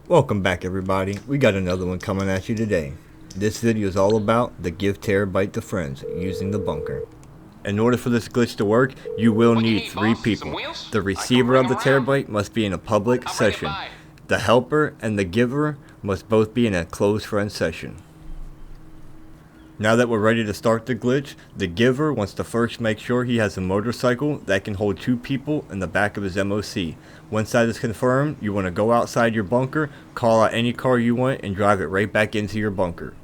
Welcome back everybody, we got another one coming at you today. This video is all about the give Terabyte to friends using the bunker. In order for this glitch to work, you will need 3 people. The receiver of the Terabyte must be in a public session. The helper and the giver must both be in a closed friend session. Now that we're ready to start the glitch, the giver wants to first make sure he has a motorcycle that can hold 2 people in the back of his MOC. Once that is confirmed, you want to go outside your bunker, call out any car you want, and drive it right back into your bunker.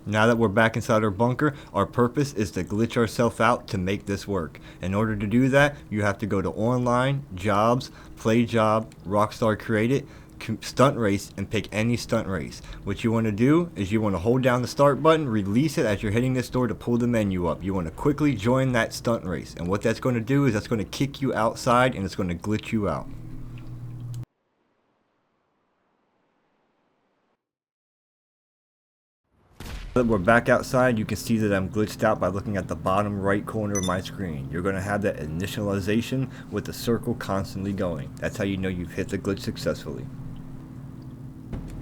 Now that we're back inside our bunker, our purpose is to glitch ourselves out to make this work. In order to do that, you have to go to Online, Jobs, Play Job, Rockstar Created, Stunt Race, and pick any stunt race. What you want to do is you want to hold down the start button, release it as you're hitting this door to pull the menu up. You want to quickly join that stunt race, and what that's going to do is that's going to kick you outside and it's going to glitch you out. Now that we're back outside, you can see that I'm glitched out by looking at the bottom right corner of my screen. You're going to have that initialization with the circle constantly going. That's how you know you've hit the glitch successfully.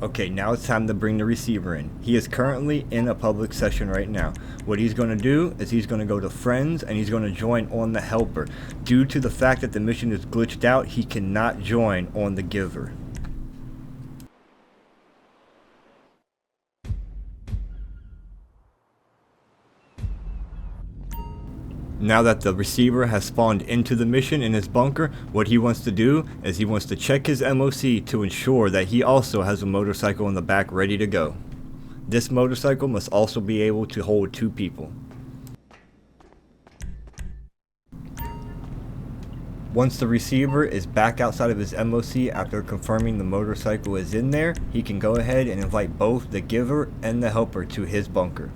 Okay, now it's time to bring the receiver in. He is currently in a public session right now. What he's going to do is he's going to go to friends and he's going to join on the helper. Due to the fact that the mission is glitched out, he cannot join on the giver. Now that the receiver has spawned into the mission in his bunker, what he wants to do is he wants to check his MOC to ensure that he also has a motorcycle in the back ready to go. This motorcycle must also be able to hold 2 people. Once the receiver is back outside of his MOC after confirming the motorcycle is in there, he can go ahead and invite both the giver and the helper to his bunker.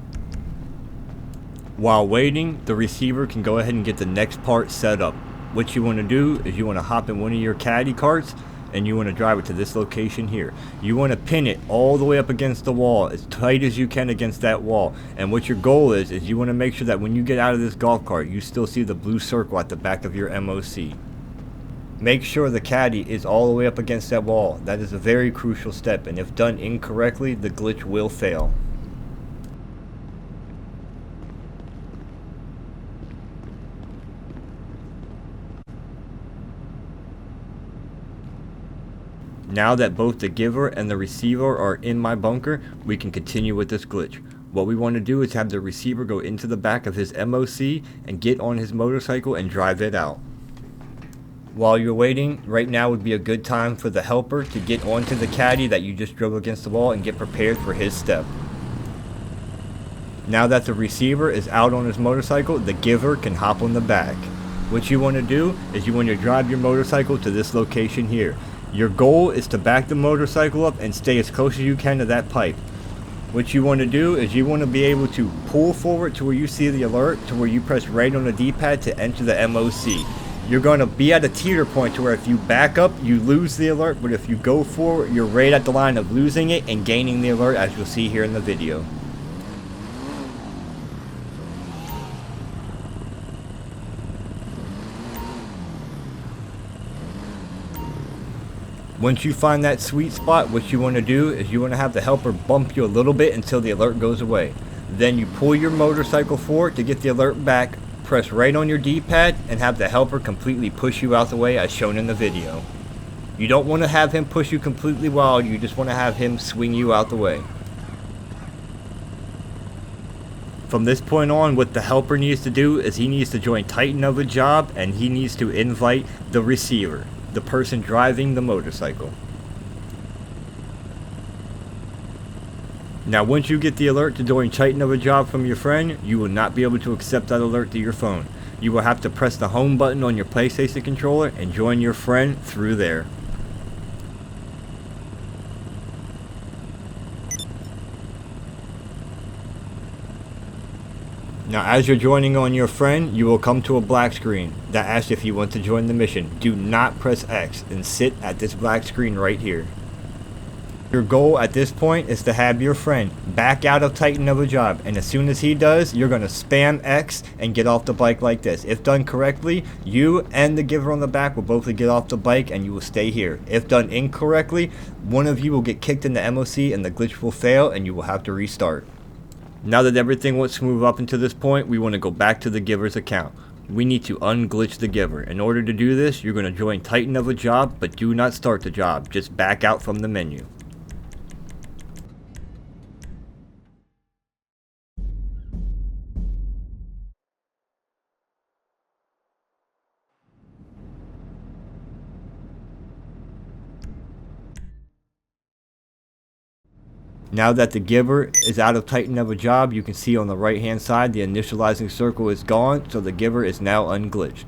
While waiting, the receiver can go ahead and get the next part set up. What you want to do is you want to hop in one of your caddy carts and you want to drive it to this location here. You want to pin it all the way up against the wall, as tight as you can against that wall. And what your goal is you want to make sure that when you get out of this golf cart, you still see the blue circle at the back of your MOC. Make sure the caddy is all the way up against that wall. That is a very crucial step, and if done incorrectly, the glitch will fail. Now that both the giver and the receiver are in my bunker, we can continue with this glitch. What we want to do is have the receiver go into the back of his MOC and get on his motorcycle and drive it out. While you're waiting, right now would be a good time for the helper to get onto the caddy that you just drove against the wall and get prepared for his step. Now that the receiver is out on his motorcycle, the giver can hop on the back. What you want to do is you want to drive your motorcycle to this location here. Your goal is to back the motorcycle up and stay as close as you can to that pipe. What you want to do is you want to be able to pull forward to where you see the alert, to where you press right on the D-pad to enter the MOC. You're going to be at a teeter point to where if you back up, you lose the alert, but if you go forward, you're right at the line of losing it and gaining the alert, as you'll see here in the video. Once you find that sweet spot, what you want to do is you want to have the helper bump you a little bit until the alert goes away. Then you pull your motorcycle forward to get the alert back, press right on your D-pad, and have the helper completely push you out the way as shown in the video. You don't want to have him push you completely wild, you just want to have him swing you out the way. From this point on, what the helper needs to do is he needs to join Titan of a job and he needs to invite the receiver, the person driving the motorcycle. Now once you get the alert to join Titan of a job from your friend, you will not be able to accept that alert to your phone. You will have to press the home button on your PlayStation controller and join your friend through there. Now as you're joining on your friend, you will come to a black screen that asks if you want to join the mission. Do not press X and sit at this black screen right here. Your goal at this point is to have your friend back out of Titan of a job, and as soon as he does, you're going to spam X and get off the bike like this. If done correctly, you and the giver on the back will both get off the bike and you will stay here. If done incorrectly, one of you will get kicked in the MOC and the glitch will fail and you will have to restart. Now that everything went smooth up until this point, we want to go back to the giver's account. We need to unglitch the giver. In order to do this, you're going to join Titan of a job, but do not start the job. Just back out from the menu. Now that the giver is out of Titan of a job, you can see on the right hand side the initializing circle is gone, so the giver is now unglitched.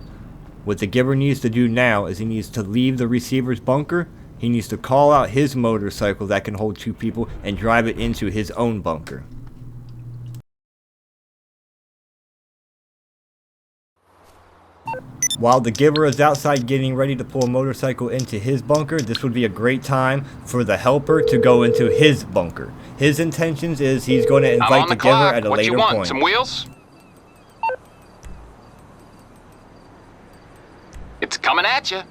What the giver needs to do now is he needs to leave the receiver's bunker, he needs to call out his motorcycle that can hold 2 people and drive it into his own bunker. While the giver is outside getting ready to pull a motorcycle into his bunker, this would be a great time for the helper to go into his bunker. His intentions is he's going to invite the giver at a later point. What you want? Some wheels? It's coming at you.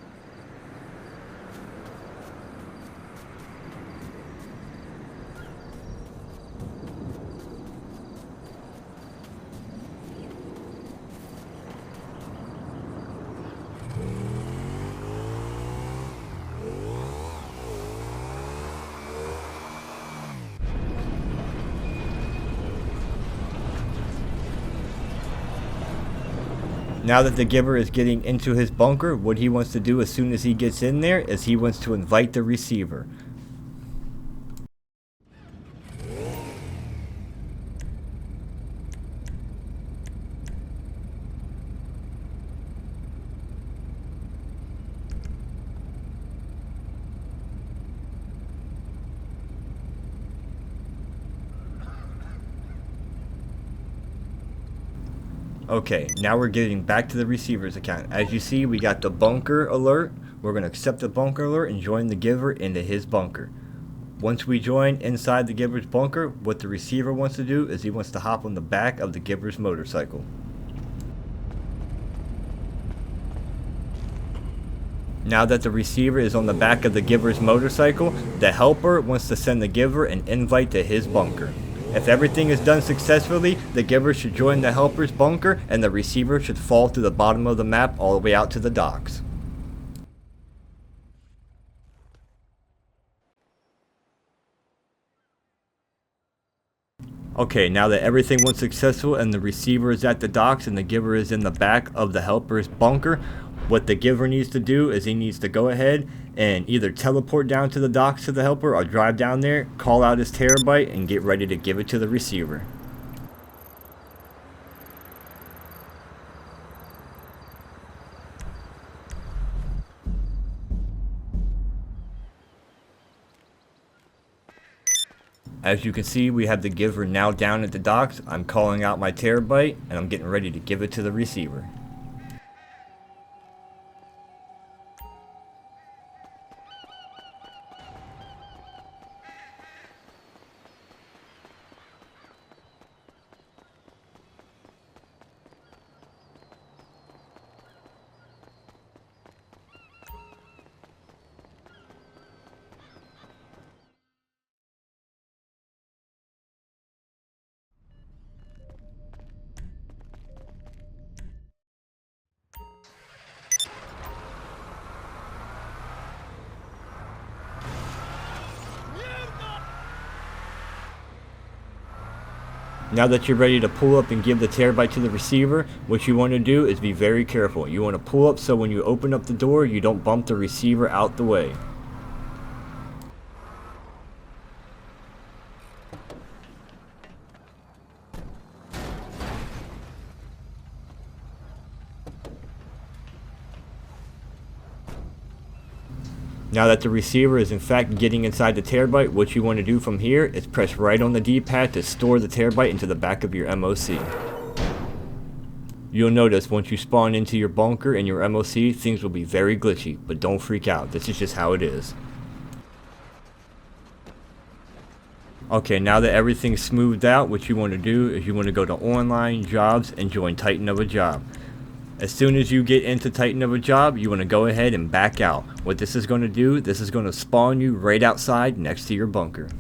Now that the giver is getting into his bunker, what he wants to do as soon as he gets in there is he wants to invite the receiver. Okay, now we're getting back to the receiver's account. As you see, we got the bunker alert. We're going to accept the bunker alert and join the giver into his bunker. Once we join inside the giver's bunker, what the receiver wants to do is he wants to hop on the back of the giver's motorcycle. Now that the receiver is on the back of the giver's motorcycle, the helper wants to send the giver an invite to his bunker. If everything is done successfully, the giver should join the helper's bunker and the receiver should fall to the bottom of the map all the way out to the docks. Okay, now that everything went successful and the receiver is at the docks and the giver is in the back of the helper's bunker, what the giver needs to do is he needs to go ahead and either teleport down to the docks to the helper or drive down there, call out his Terabyte, and get ready to give it to the receiver. As you can see, we have the giver now down at the docks. I'm calling out my Terabyte and I'm getting ready to give it to the receiver. Now that you're ready to pull up and give the Terabyte to the receiver, what you want to do is be very careful. You want to pull up so when you open up the door, you don't bump the receiver out the way. Now that the receiver is in fact getting inside the Terabyte, what you want to do from here is press right on the D-pad to store the Terabyte into the back of your MOC. You'll notice once you spawn into your bunker and your MOC, things will be very glitchy, but don't freak out, this is just how it is. Okay, now that everything's smoothed out, what you want to do is you want to go to online jobs and join Titan of a job. As soon as you get into Titan of a job, you want to go ahead and back out. What this is going to do, this is going to spawn you right outside next to your bunker.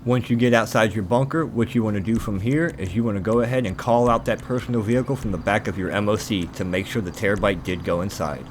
Once you get outside your bunker, what you want to do from here is you want to go ahead and call out that personal vehicle from the back of your MOC to make sure the Terabyte did go inside.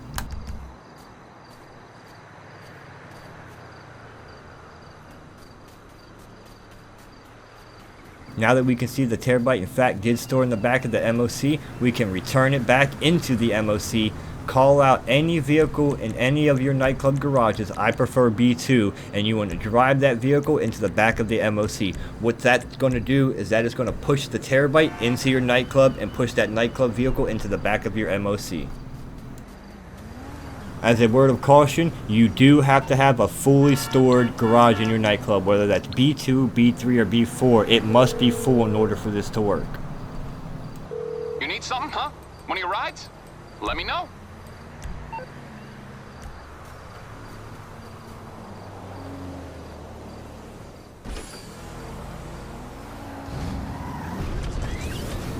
Now that we can see the Terabyte in fact did store in the back of the MOC, we can return it back into the MOC, call out any vehicle in any of your nightclub garages. I prefer B2, and you want to drive that vehicle into the back of the MOC. What that's going to do is that it's going to push the Terabyte into your nightclub and push that nightclub vehicle into the back of your MOC. As a word of caution, you do have to have a fully stored garage in your nightclub, whether that's B2, B3, or B4. It must be full in order for this to work. You need something, huh? One of your rides? Let me know.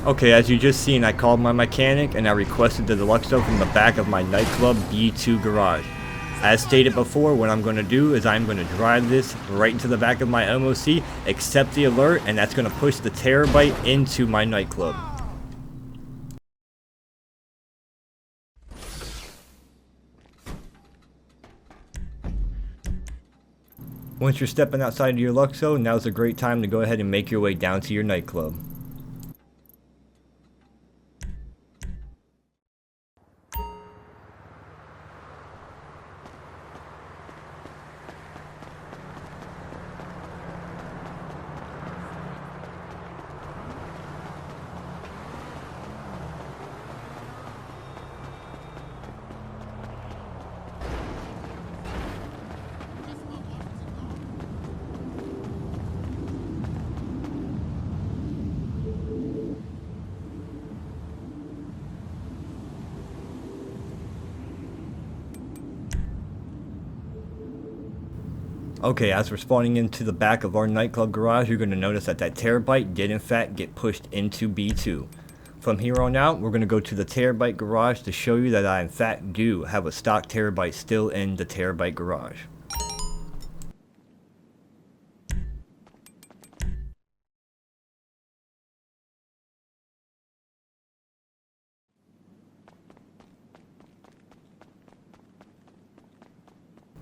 Okay, as you just seen, I called my mechanic and I requested the Deluxo from the back of my nightclub B2 garage. As stated before, what I'm going to do is I'm going to drive this right into the back of my MOC, accept the alert, and that's going to push the Terabyte into my nightclub. Once you're stepping outside of your Luxo, now's a great time to go ahead and make your way down to your nightclub. Okay, as we're spawning into the back of our nightclub garage, you're going to notice that that Terabyte did in fact get pushed into B2. From here on out, we're going to go to the Terabyte garage to show you that I in fact do have a stock Terabyte still in the Terabyte garage.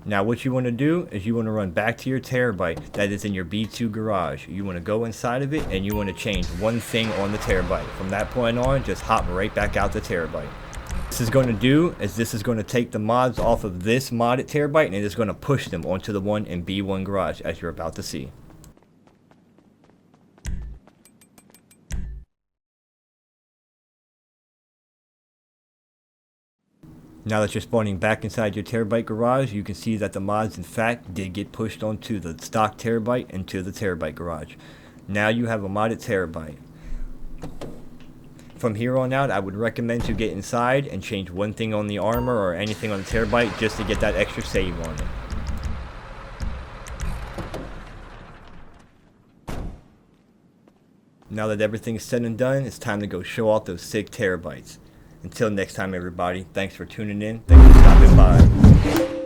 Now what you want to do is you want to run back to your Terabyte that is in your B2 garage. You want to go inside of it and you want to change one thing on the Terabyte. From that point on, just hop right back out the Terabyte. What this is going to do is this is going to take the mods off of this modded Terabyte and it is going to push them onto the one in B1 garage, as you're about to see. Now that you're spawning back inside your Terabyte garage, you can see that the mods in fact did get pushed onto the stock Terabyte into the Terabyte garage. Now you have a modded Terabyte. From here on out, I would recommend you get inside and change one thing on the armor or anything on the Terabyte just to get that extra save on it. Now that everything's said and done, it's time to go show off those sick Terabytes. Until next time, everybody, thanks for tuning in. Thanks for stopping by.